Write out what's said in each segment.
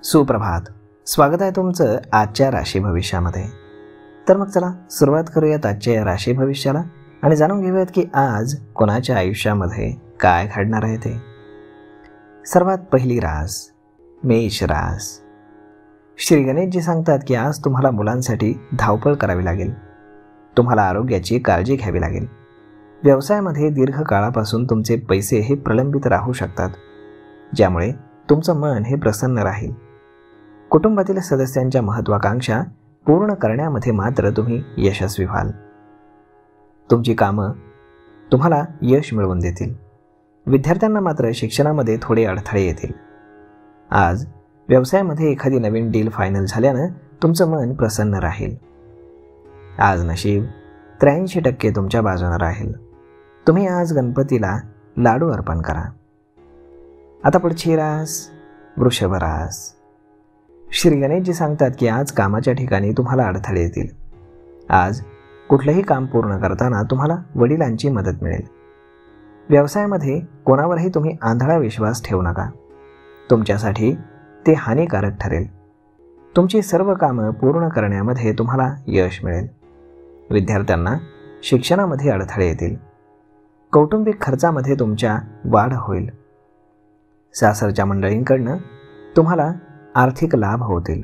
सुप्रभात. स्वागत आहे तुमचं आजच्या राशी भविष्यामध्ये. तर मग चला सुरुवात करूयात आजच्या या राशी भविष्याला आणि जाणून घेऊयात की आज कोणाच्या आयुष्यामध्ये काय घडणार आहे ते. सर्वात पहिली रास मेष रास. श्री गणेशजी सांगतात की आज तुम्हाला मुलांसाठी धावपळ करावी लागेल. तुम्हाला आरोग्याची काळजी घ्यावी लागेल. व्यवसायामध्ये दीर्घ काळापासून तुमचे पैसे हे प्रलंबित राहू शकतात, ज्यामुळे तुमचं मन हे प्रसन्न राहील. कुटुंबातील सदस्यांच्या महत्त्वाकांक्षा पूर्ण करण्यामध्ये मात्र तुम्ही यशस्वी व्हाल. तुमची कामं तुम्हाला यश मिळवून देतील. विद्यार्थ्यांना मात्र शिक्षणामध्ये थोडे अडथळे येतील. आज व्यवसायामध्ये एखादी नवीन डील फायनल झाल्यानं तुमचं मन प्रसन्न राहील. आज नशीब 83% तुमच्या बाजूने राहील. तुम्ही आज गणपतीला लाडू अर्पण करा. आता पुढची रास वृषभ रास. श्री गणेशजी सांगतात की आज कामाच्या ठिकाणी तुम्हाला अडथळे येतील. आज कुठलंही काम पूर्ण करताना तुम्हाला वडिलांची मदत मिळेल. व्यवसायामध्ये कोणावरही तुम्ही आंधळा विश्वास ठेवू नका. तुमच्यासाठी ते हानिकारक ठरेल. तुमची सर्व कामं पूर्ण करण्यामध्ये तुम्हाला यश मिळेल. विद्यार्थ्यांना शिक्षणामध्ये अडथळे येतील. कौटुंबिक खर्चामध्ये तुमच्या वाढ होईल. सासरच्या मंडळींकडनं तुम्हाला आर्थिक लाभ होतील.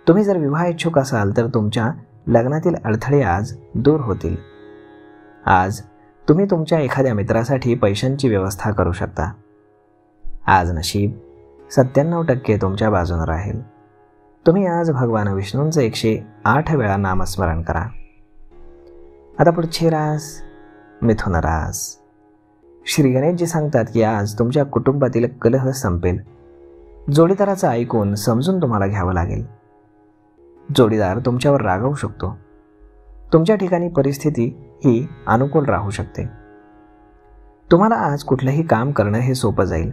तुम्ही जर विवाह इच्छुक असाल तर तुमच्या लग्नातील अडथळे आज दूर होतील. आज तुम्ही तुमच्या एखाद्या मित्रासाठी पैशांची व्यवस्था करू शकता. आज नशीब 97% तुमच्या बाजूने राहील. तुम्ही आज भगवान विष्णूंचं 108 वेळा नामस्मरण करा. आता पुढची रास मिथुन रास. श्री गणेशजी सांगतात की आज तुमच्या कुटुंबातील कलह संपेल. जोडीदाराचं ऐकून समजून तुम्हाला घ्यावं लागेल. जोडीदार तुमच्यावर रागावू शकतो. तुमच्या ठिकाणी परिस्थिती ही अनुकूल राहू शकते. तुम्हाला आज कुठलंही काम करणं हे सोपं जाईल.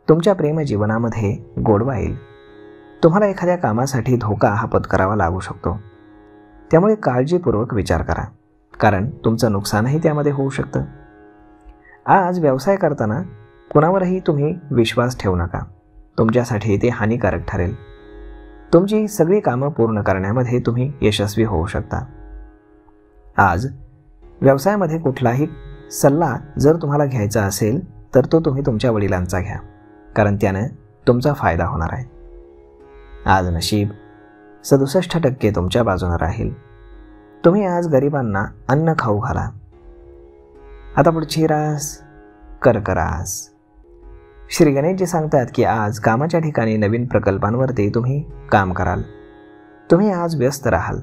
तुमच्या प्रेमजीवनामध्ये गोडवा येईल. तुम्हाला एखाद्या कामासाठी धोका हा पत्करावा लागू शकतो. त्यामुळे काळजीपूर्वक विचार करा, कारण तुमचं नुकसानही त्यामध्ये होऊ शकतं. आज व्यवसाय करताना कुणावरही तुम्ही विश्वास ठेवू नका. तुमच्यासाठी ते हानिकारक ठरेल. तुमची सगळी कामं पूर्ण करण्यामध्ये तुम्ही यशस्वी होऊ शकता. आज व्यवसायामध्ये कुठलाही सल्ला जर तुम्हाला घ्यायचा असेल तर तो तुम्ही तुमच्या वडिलांचा घ्या, कारण त्यानं तुमचा फायदा होणार आहे. आज नशीब 67% तुमच्या बाजूने राहील. तुम्ही आज गरिबांना अन्न खाऊ घाला. आता पुढची रास कर्क रास. श्री गणेशजी सांगतात की आज कामाच्या ठिकाणी नवीन प्रकल्पांवरती तुम्ही काम कराल. तुम्ही आज व्यस्त राहाल.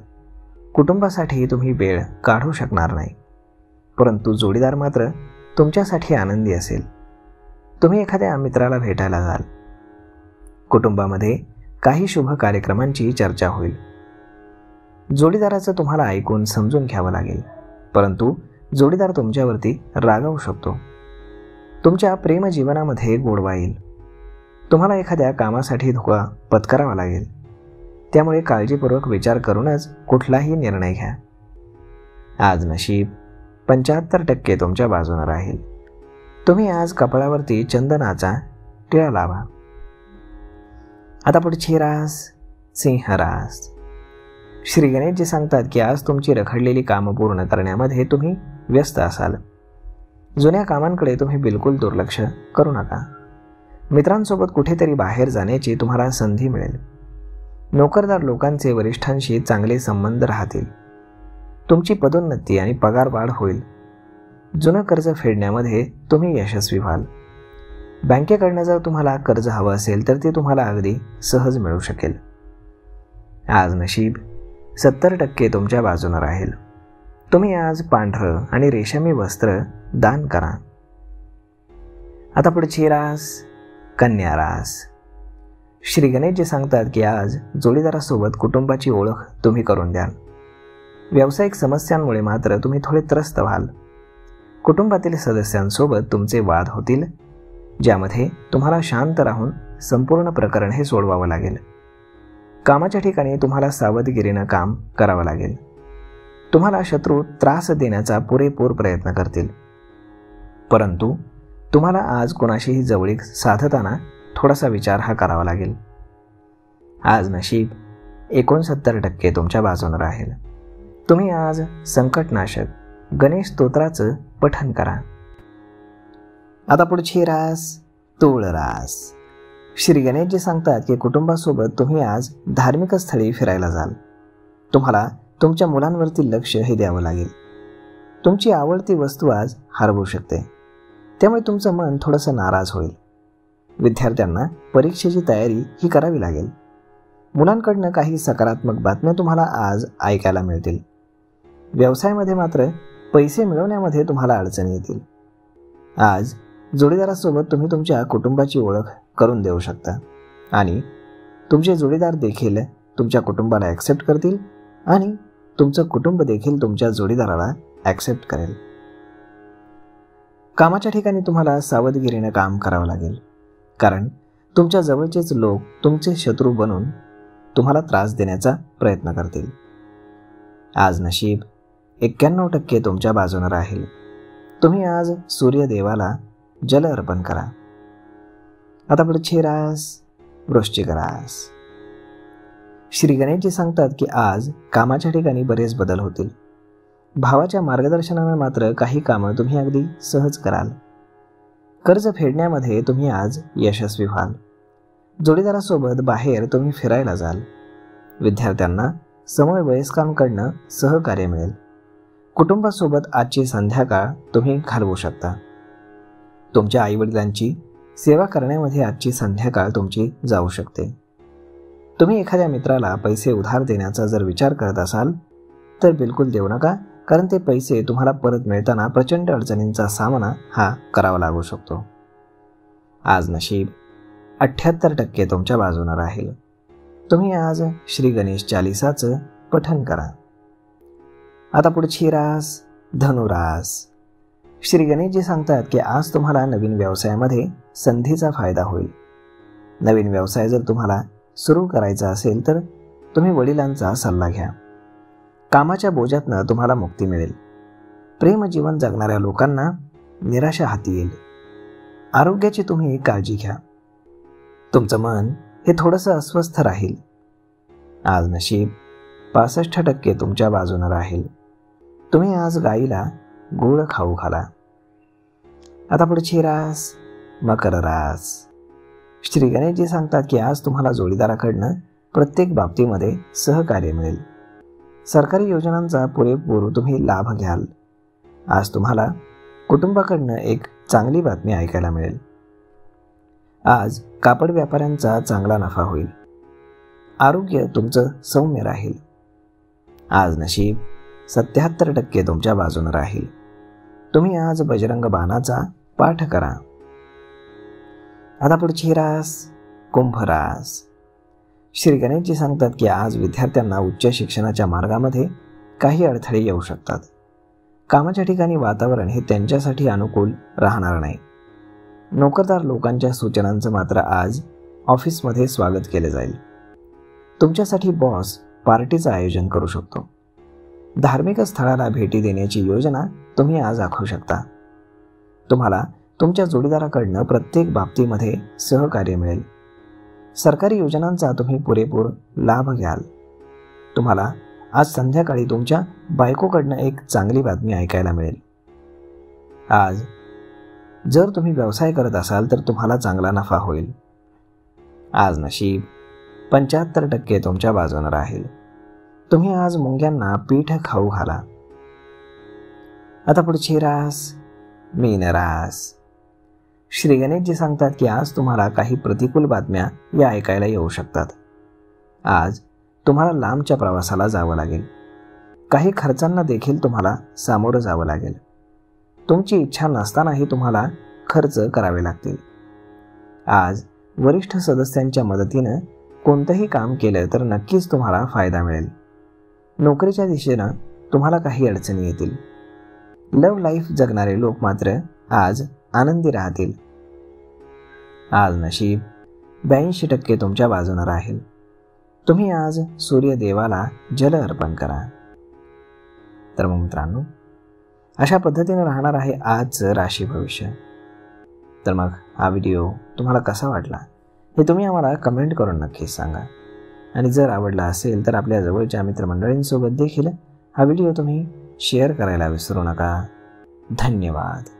कुटुंबासाठी तुम्ही वेळ काढू शकणार नाही, परंतु जोडीदार मात्र तुमच्यासाठी आनंदी असेल. तुम्ही एखाद्या मित्राला भेटायला जाल. कुटुंबामध्ये काही शुभ कार्यक्रमांची चर्चा होईल. जोडीदाराचं तुम्हाला ऐकून समजून घ्यावं लागेल, परंतु जोडीदार तुमच्यावरती रागावू शकतो. तुमच्या प्रेमजीवनामध्ये गोडवा येईल. तुम्हाला एखाद्या कामासाठी धोका पत्करावा लागेल. त्यामुळे काळजीपूर्वक विचार करूनच कुठलाही निर्णय घ्या. आज नशीब 75% तुमच्या बाजूने राहील. तुम्ही आज कपाळावरती चंदनाचा टिळा लावा. आता पुढची रास सिंह रास. श्री गणेशजी सांगतात की आज तुमची रखडलेली कामं पूर्ण करण्यामध्ये तुम्ही व्यस्त असाल. जुन्या कामांकडे तुम्ही बिलकुल दुर्लक्ष करू नका. मित्रांसोबत कुठेतरी बाहेर जाण्याची तुम्हाला संधी मिळेल. नोकरदार लोकांचे वरिष्ठांशी चांगले संबंध राहतील. तुमची पदोन्नती आणि पगारवाढ होईल. जुनं कर्ज फेडण्यामध्ये तुम्ही यशस्वी व्हाल. बँकेकडनं जर तुम्हाला कर्ज हवं असेल तर ते तुम्हाला अगदी सहज मिळू शकेल. आज नशीब 70% तुमच्या बाजूने राहील. तुम्ही आज पांढरं आणि रेशमी वस्त्र दान करा. आता पुढची रास कन्या रास. श्री गणेशजी सांगतात की आज जोडीदारासोबत कुटुंबाची ओळख तुम्ही करून द्याल. व्यावसायिक समस्यांमुळे मात्र तुम्ही थोडे त्रस्त व्हाल. कुटुंबातील सदस्यांसोबत तुमचे वाद होतील, ज्यामध्ये तुम्हाला शांत राहून संपूर्ण प्रकरण हे सोडवावं लागेल. कामाच्या ठिकाणी तुम्हाला सावधगिरीनं काम करावं लागेल. तुम्हाला शत्रू त्रास देण्याचा पुरेपूर प्रयत्न करतील, परंतु तुम्हाला आज कोणाशीही जवळीक साधताना थोडासा विचार हा करावा लागेल. आज नशीब 69% तुमच्या बाजूने राहील. तुम्ही आज संकटनाशक गणेश स्तोत्राचं पठण करा. आता पुढची रास तूळ रास. श्री गणेशजी सांगतात की कुटुंबासोबत तुम्ही आज धार्मिक स्थळी फिरायला जाल. तुम्हाला तुमच्या मुलांवरती लक्ष हे द्यावं लागेल. तुमची आवडती वस्तू आज हरवू शकते, त्यामुळे तुमचं मन थोडंसं नाराज होईल. विद्यार्थ्यांना परीक्षेची तयारी ही करावी लागेल. मुलांकडनं काही सकारात्मक बातम्या तुम्हाला आज ऐकायला मिळतील. व्यवसायामध्ये मात्र पैसे मिळवण्यामध्ये तुम्हाला अडचणी येतील. आज जोडीदारासोबत तुम्ही तुमच्या कुटुंबाची ओळख करून देऊ शकता आणि तुमचे जोडीदार देखील तुमच्या कुटुंबाला ॲक्सेप्ट करतील आणि तुमचं कुटुंब देखील तुमच्या जोडीदाराला ॲक्सेप्ट करेल. कामाच्या ठिकाणी तुम्हाला सावधगिरीने काम करावं लागेल, कारण तुमच्या जवळचेच लोक तुमचे शत्रू बनून तुम्हाला त्रास देण्याचा प्रयत्न करतील. आज नशीब 91% तुमच्या बाजूने राहील. तुम्ही आज सूर्यदेवाला जल अर्पण करा. आता पुढची रास वृश्चिक रास. श्री गणेशजी सांगतात की आज कामाच्या ठिकाणी बरेच बदल होतील. भावाच्या मार्गदर्शनाने मात्र काही कामं तुम्ही अगदी सहज कराल. कर्ज फेडण्यामध्ये तुम्ही आज यशस्वी व्हाल. जोडीदारासोबत बाहेर तुम्ही फिरायला जाल. विद्यार्थ्यांना समवयस्कांकडनं सहकार्य मिळेल. कुटुंबासोबत आजची संध्याकाळ तुम्ही घालवू शकता. तुमच्या आईवडिलांची सेवा करण्यामध्ये आजची संध्याकाळ तुमची जाऊ शकते. तुम्ही एखाद्या मित्राला पैसे उधार देण्याचा जर विचार करत असाल तर बिलकुल देऊ नका, कारण ते पैसे तुम्हाला परत मिळताना प्रचंड अडचणींचा सामना हा करावा लागू शकतो. आज नशीब 78% तुमच्या बाजूने राहील. तुम्ही आज श्री गणेश चालिसाचं पठण करा. आता पुढची रास धनुरास. श्री गणेशजी सांगतात की आज तुम्हाला नवीन व्यवसायामध्ये संधीचा फायदा होईल. नवीन व्यवसाय जर तुम्हाला सुरू करायचा असेल तर तुम्ही वडिलांचा सल्ला घ्या. कामाच्या बोजातनं तुम्हाला मुक्ती मिळेल. प्रेमजीवन जगणाऱ्या लोकांना निराशा हाती येईल. आरोग्याची तुम्ही काळजी घ्या. तुमचं मन हे थोडंसं अस्वस्थ राहील. आज नशीब 65% तुमच्या बाजूने राहील. तुम्ही आज गाईला गोड खाऊ घाला. आता पुढची रास मकर रास. श्री गणेशजी सांगतात की आज तुम्हाला जोडीदाराकडनं प्रत्येक बाबतीमध्ये सहकार्य मिळेल. सरकारी योजनांचा पुरेपूर तुम्ही लाभ घ्याल. आज तुम्हाला कुटुंबाकडनं एक चांगली बातमी ऐकायला मिळेल. आज कापड व्यापाऱ्यांचा चांगला नफा होईल. आरोग्य तुमचं सौम्य राहील. आज नशीब 77% तुमच्या बाजूने राहील. तुम्ही आज बजरंग बाणाचा पाठ करा. आता पुढची रास कुंभ रास. श्री गणेशजी सांगतात की आज विद्यार्थ्यांना उच्च शिक्षणाच्या मार्गामध्ये काही अडथळे येऊ शकतात. कामाच्या ठिकाणी वातावरण हे त्यांच्यासाठी अनुकूल राहणार नाही. नोकरदार लोकांच्या सूचनांचं मात्र आज ऑफिसमध्ये स्वागत केले जाईल. तुमच्यासाठी बॉस पार्टीचं आयोजन करू शकतो. धार्मिक स्थळाला भेटी देण्याची योजना तुम्ही आज आखू शकता. तुम्हाला तुमच्या जोडीदाराकडनं प्रत्येक बाबतीमध्ये सहकार्य मिळेल. सरकारी योजनांचा तुम्ही पुरेपूर लाभ घ्याल. तुम्हाला आज संध्याकाळी तुमच्या बायकोकडनं एक चांगली बातमी ऐकायला मिळेल. आज जर तुम्ही व्यवसाय करत असाल तर तुम्हाला चांगला नफा होईल. आज नशीब 75% तुमच्या बाजूने राहील. तुम्ही आज मुंग्यांना पीठ खाऊ घाला. आता पुढची रास मीन रास. श्री गणेशजी सांगतात की आज तुम्हाला काही प्रतिकूल बातम्या या ऐकायला येऊ शकतात. आज तुम्हाला लांबच्या प्रवासाला जावं लागेल. काही खर्चांना देखील तुम्हाला सामोरं जावं लागेल. तुमची इच्छा नसतानाही तुम्हाला खर्च करावे लागतील. आज वरिष्ठ सदस्यांच्या मदतीनं कोणतंही काम केलं तर नक्कीच तुम्हाला फायदा मिळेल. नोकरीच्या दिशेनं तुम्हाला काही अडचणी येतील. लव्ह लाईफ जगणारे लोक मात्र आज आनंदी राहतील. आज नशीब 82% तुमच्या बाजूने राहील. तुम्ही आज सूर्यदेवाला जल अर्पण करा. तर मग मित्रांनो, अशा पद्धतीने राहणार आहे आजचं राशी भविष्य. तर मग हा व्हिडिओ तुम्हाला कसा वाटला हे तुम्ही आम्हाला कमेंट करून नक्कीच सांगा. आणि जर आवडला असेल तर आपल्या जवळच्या मित्रमंडळींसोबत देखील हा व्हिडिओ तुम्ही शेअर करायला विसरू नका. धन्यवाद.